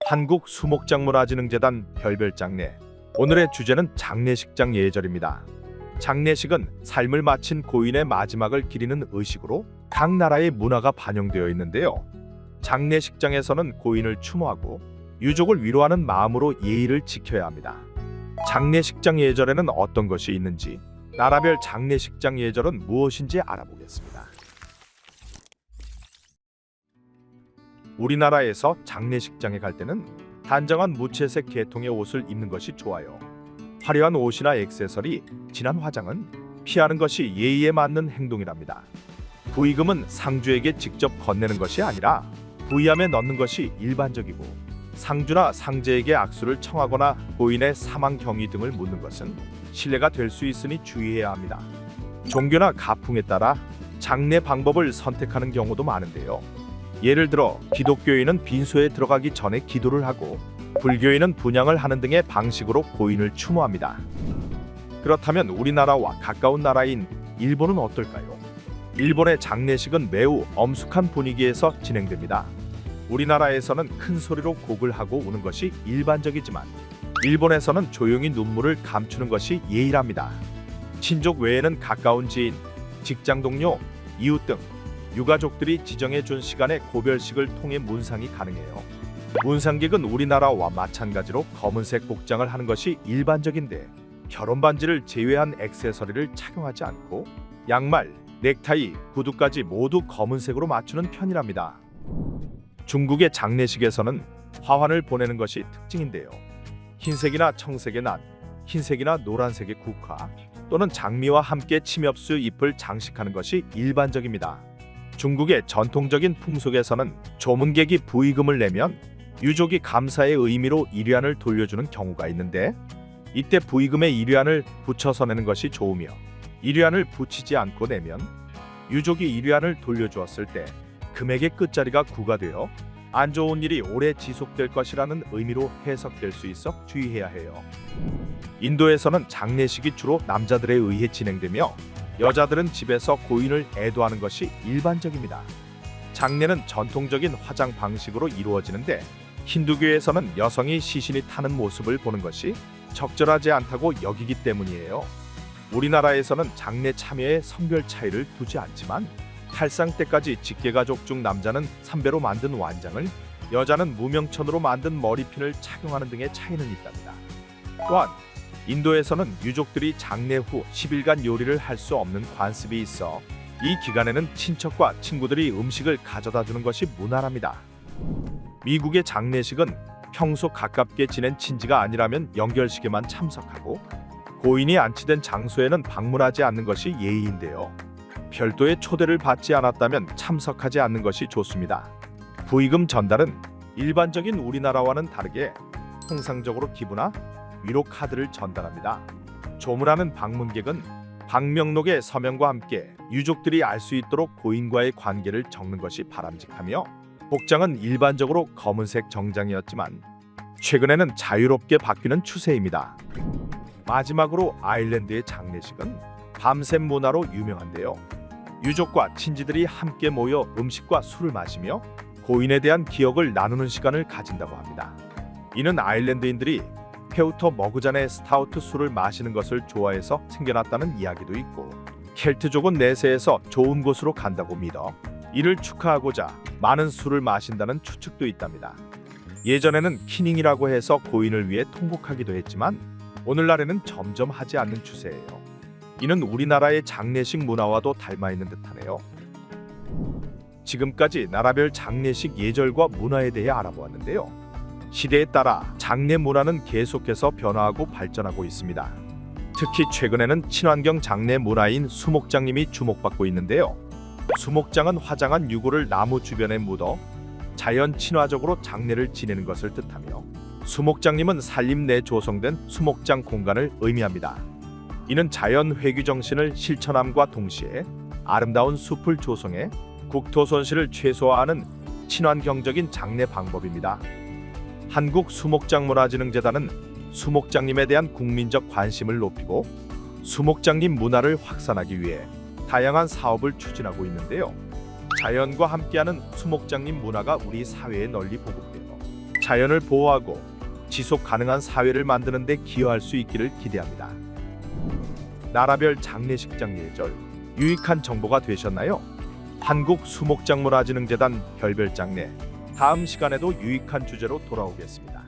한국 수목장문화진흥재단 별별 장례. 오늘의 주제는 장례식장 예절입니다. 장례식은 삶을 마친 고인의 마지막을 기리는 의식으로 각 나라의 문화가 반영되어 있는데요. 장례식장에서는 고인을 추모하고 유족을 위로하는 마음으로 예의를 지켜야 합니다. 장례식장 예절에는 어떤 것이 있는지, 나라별 장례식장 예절은 무엇인지 알아보겠습니다. 우리나라에서 장례식장에 갈 때는 단정한 무채색 계통의 옷을 입는 것이 좋아요. 화려한 옷이나 액세서리, 진한 화장은 피하는 것이 예의에 맞는 행동이랍니다. 부의금은 상주에게 직접 건네는 것이 아니라 부의함에 넣는 것이 일반적이고, 상주나 상제에게 악수를 청하거나 고인의 사망 경위 등을 묻는 것은 신뢰가 될 수 있으니 주의해야 합니다. 종교나 가풍에 따라 장례 방법을 선택하는 경우도 많은데요. 예를 들어 기독교인은 빈소에 들어가기 전에 기도를 하고, 불교인은 분향을 하는 등의 방식으로 고인을 추모합니다. 그렇다면 우리나라와 가까운 나라인 일본은 어떨까요? 일본의 장례식은 매우 엄숙한 분위기에서 진행됩니다. 우리나라에서는 큰 소리로 곡을 하고 우는 것이 일반적이지만, 일본에서는 조용히 눈물을 감추는 것이 예의랍니다. 친족 외에는 가까운 지인, 직장 동료, 이웃 등 유가족들이 지정해 준 시간에 고별식을 통해 문상이 가능해요. 문상객은 우리나라와 마찬가지로 검은색 복장을 하는 것이 일반적인데, 결혼 반지를 제외한 액세서리를 착용하지 않고 양말, 넥타이, 구두까지 모두 검은색으로 맞추는 편이랍니다. 중국의 장례식에서는 화환을 보내는 것이 특징인데요. 흰색이나 청색의 낫, 흰색이나 노란색의 국화 또는 장미와 함께 침엽수 잎을 장식하는 것이 일반적입니다. 중국의 전통적인 풍속에서는 조문객이 부의금을 내면 유족이 감사의 의미로 일위안을 돌려주는 경우가 있는데, 이때 부의금에 일위안을 붙여서 내는 것이 좋으며, 일위안을 붙이지 않고 내면 유족이 일위안을 돌려주었을 때 금액의 끝자리가 9가 되어 안 좋은 일이 오래 지속될 것이라는 의미로 해석될 수 있어 주의해야 해요. 인도에서는 장례식이 주로 남자들에 의해 진행되며, 여자들은 집에서 고인을 애도하는 것이 일반적입니다. 장례는 전통적인 화장 방식으로 이루어지는데, 힌두교에서는 여성이 시신이 타는 모습을 보는 것이 적절하지 않다고 여기기 때문이에요. 우리나라에서는 장례 참여에 성별 차이를 두지 않지만, 탈상 때까지 직계가족 중 남자는 삼배로 만든 완장을, 여자는 무명천으로 만든 머리핀을 착용하는 등의 차이는 있답니다. 또한 인도에서는 유족들이 장례 후 10일간 요리를 할 수 없는 관습이 있어, 이 기간에는 친척과 친구들이 음식을 가져다 주는 것이 문화랍니다. 미국의 장례식은 평소 가깝게 지낸 친지가 아니라면 연결식에만 참석하고, 고인이 안치된 장소에는 방문하지 않는 것이 예의인데요. 별도의 초대를 받지 않았다면 참석하지 않는 것이 좋습니다. 부의금 전달은 일반적인 우리나라와는 다르게 통상적으로 기부나 위로 카드를 전달합니다. 조문하는 방문객은 방명록에 서명과 함께 유족들이 알 수 있도록 고인과의 관계를 적는 것이 바람직하며, 복장은 일반적으로 검은색 정장이었지만 최근에는 자유롭게 바뀌는 추세입니다. 마지막으로 아일랜드의 장례식은 밤샘 문화로 유명한데요. 유족과 친지들이 함께 모여 음식과 술을 마시며 고인에 대한 기억을 나누는 시간을 가진다고 합니다. 이는 아일랜드인들이 페우터 머그잔의 스타우트 술을 마시는 것을 좋아해서 생겨났다는 이야기도 있고, 켈트족은 내세에서 좋은 곳으로 간다고 믿어 이를 축하하고자 많은 술을 마신다는 추측도 있답니다. 예전에는 키닝이라고 해서 고인을 위해 통곡하기도 했지만, 오늘날에는 점점 하지 않는 추세예요. 이는 우리나라의 장례식 문화와도 닮아 있는 듯하네요. 지금까지 나라별 장례식 예절과 문화에 대해 알아보았는데요. 시대에 따라 장례 문화는 계속해서 변화하고 발전하고 있습니다. 특히 최근에는 친환경 장례 문화인 수목장님이 주목받고 있는데요. 수목장은 화장한 유골을 나무 주변에 묻어 자연 친화적으로 장례를 지내는 것을 뜻하며, 수목장님은 산림 내 조성된 수목장 공간을 의미합니다. 이는 자연 회귀 정신을 실천함과 동시에 아름다운 숲을 조성해 국토 손실을 최소화하는 친환경적인 장례 방법입니다. 한국 수목장문화진흥재단은 수목장님에 대한 국민적 관심을 높이고 수목장님 문화를 확산하기 위해 다양한 사업을 추진하고 있는데요. 자연과 함께하는 수목장님 문화가 우리 사회에 널리 보급되어 자연을 보호하고 지속 가능한 사회를 만드는 데 기여할 수 있기를 기대합니다. 나라별 장례식장 예절, 유익한 정보가 되셨나요? 한국수목작물아지능재단 별별장례, 다음 시간에도 유익한 주제로 돌아오겠습니다.